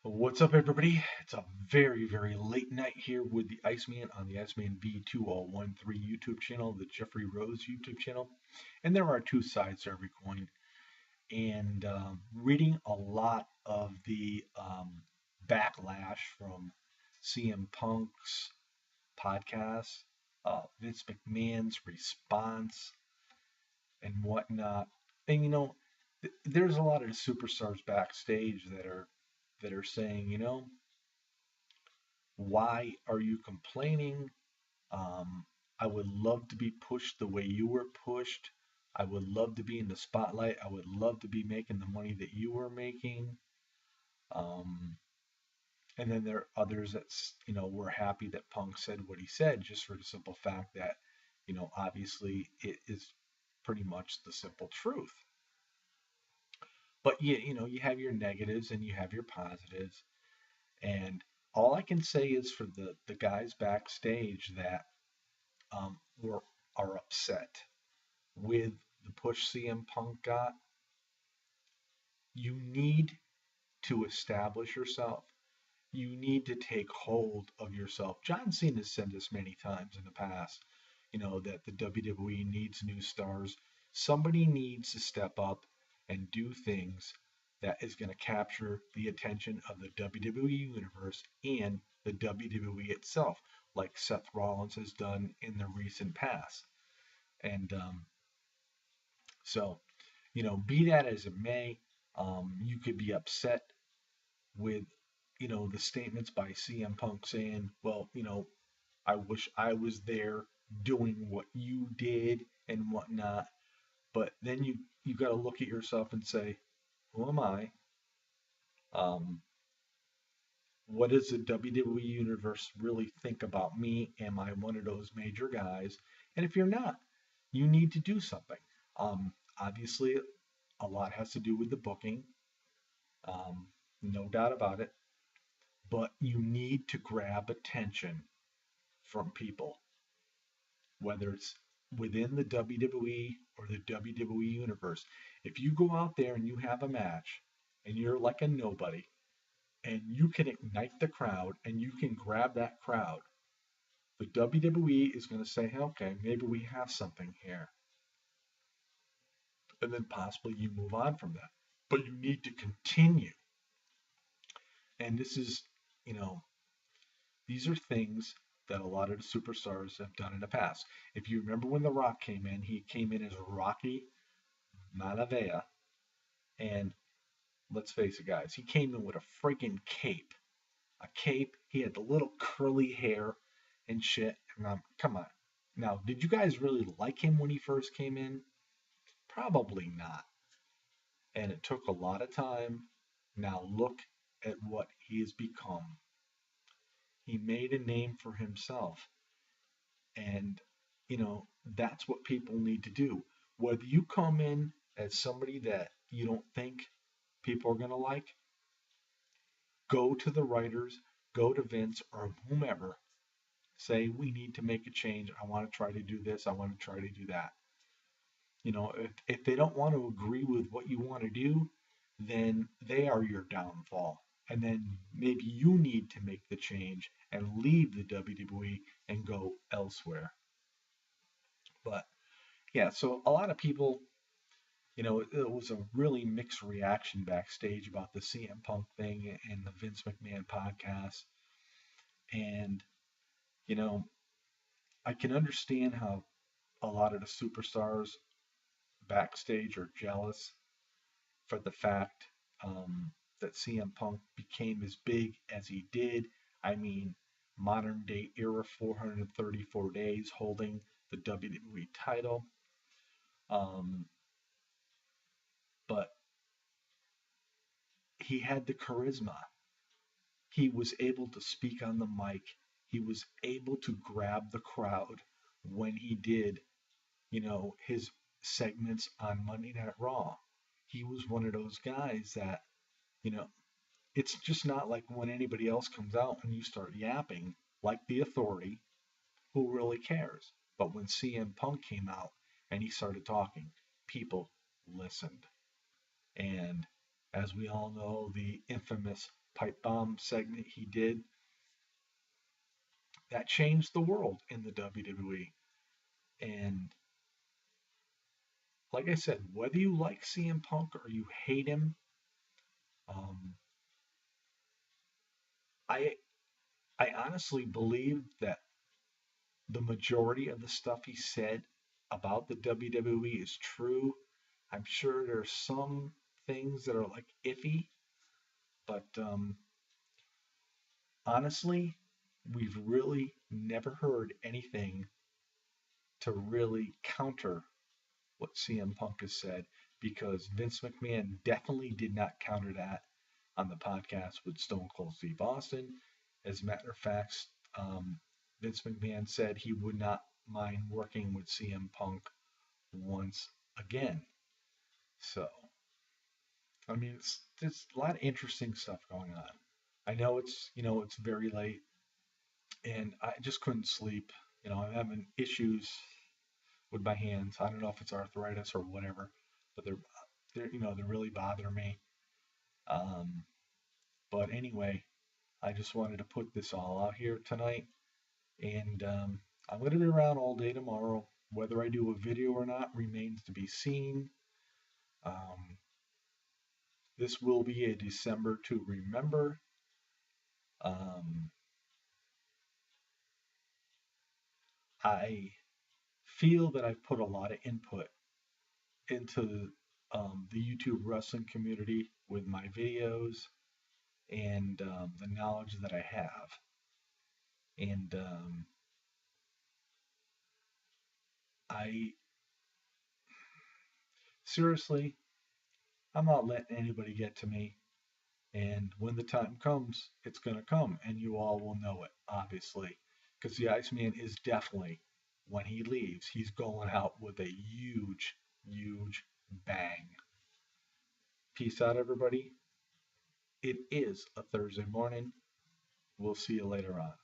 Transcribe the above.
What's up, everybody? It's a very, very late night here with the Iceman on the Iceman V2013 YouTube channel, the Jeffrey Rose YouTube channel. And there are two sides to every coin. And reading a lot of the backlash from CM Punk's podcast, Vince McMahon's response, and whatnot. And there's a lot of the superstars backstage that are saying, why are you complaining? I would love to be pushed the way you were pushed. I would love to be in the spotlight. I would love to be making the money that you were making. Um, and then there are others that, were happy that Punk said what he said, just for the simple fact that, obviously it is pretty much the simple truth. But you have your negatives and you have your positives. And all I can say is for the guys backstage that were are upset with the push CM Punk got, you need to establish yourself. You need to take hold of yourself. John Cena has said this many times in the past, that the WWE needs new stars. Somebody needs to step up and do things that is going to capture the attention of the WWE Universe and the WWE itself, like Seth Rollins has done in the recent past. And so, be that as it may, you could be upset with, the statements by CM Punk saying, well, I wish I was there doing what you did and whatnot. But then you got to look at yourself and say, who am I? Um, what does the WWE universe really think about me? Am I one of those major guys? And if you're not, you need to do something. Obviously, a lot has to do with the booking, no doubt about it. But you need to grab attention from people, whether it's within the WWE or the WWE universe. If you go out there and you have a match and you're like a nobody and you can ignite the crowd and you can grab that crowd, the WWE is going to say, hey, okay, maybe we have something here. And then possibly you move on from that. But you need to continue. And this is, you know, these are things that a lot of the superstars have done in the past. If you remember when The Rock came in, he came in as Rocky Malavea. And let's face it, guys, he came in with a freaking cape. A cape. He had the little curly hair and shit. And come on. Now, did you guys really like him when he first came in? Probably not. And it took a lot of time. Now look at what he has become. He made a name for himself. And, that's what people need to do. Whether you come in as somebody that you don't think people are going to like, go to the writers, go to Vince or whomever, say, we need to make a change. I want to try to do this. I want to try to do that. If they don't want to agree with what you want to do, then they are your downfall. And then maybe you need to make the change and leave the WWE and go elsewhere. But yeah, so a lot of people, it was a really mixed reaction backstage about the CM Punk thing and the Vince McMahon podcast. And, you know, I can understand how a lot of the superstars backstage are jealous for the fact that CM Punk became as big as he did. I mean, modern day era 434 days holding the WWE title. Um, but he had the charisma. He was able to speak on the mic. He was able to grab the crowd when he did, his segments on Monday Night Raw. He was one of those guys that, you know, it's just not like when anybody else comes out and you start yapping like the Authority, who really cares? But when CM Punk came out and he started talking, people listened. And as we all know, the infamous pipe bomb segment he did, that changed the world in the WWE. And like I said, whether you like CM Punk or you hate him, um, I I honestly believe that the majority of the stuff he said about the WWE is true. I'm sure there's some things that are like iffy, but honestly, we've really never heard anything to really counter what CM Punk has said, because Vince McMahon definitely did not counter that on the podcast with Stone Cold Steve Austin. As a matter of fact, Vince McMahon said he would not mind working with CM Punk once again. So, I mean, there's a lot of interesting stuff going on. I know it's very late, and I just couldn't sleep. I'm having issues with my hands. I don't know if it's arthritis or whatever, but they're really bothering me. Um, but anyway, I just wanted to put this all out here tonight, and I'm going to be around all day tomorrow. Whether I do a video or not remains to be seen. Um, this will be a December to remember. Um, I feel that I've put a lot of input into the YouTube wrestling community with my videos and the knowledge that I have. And I seriously, I'm not letting anybody get to me. And when the time comes, it's going to come, and you all will know it, obviously. Because the Iceman is definitely, when he leaves, he's going out with a huge, huge bang. Peace out, everybody. It is a Thursday morning. We'll see you later on.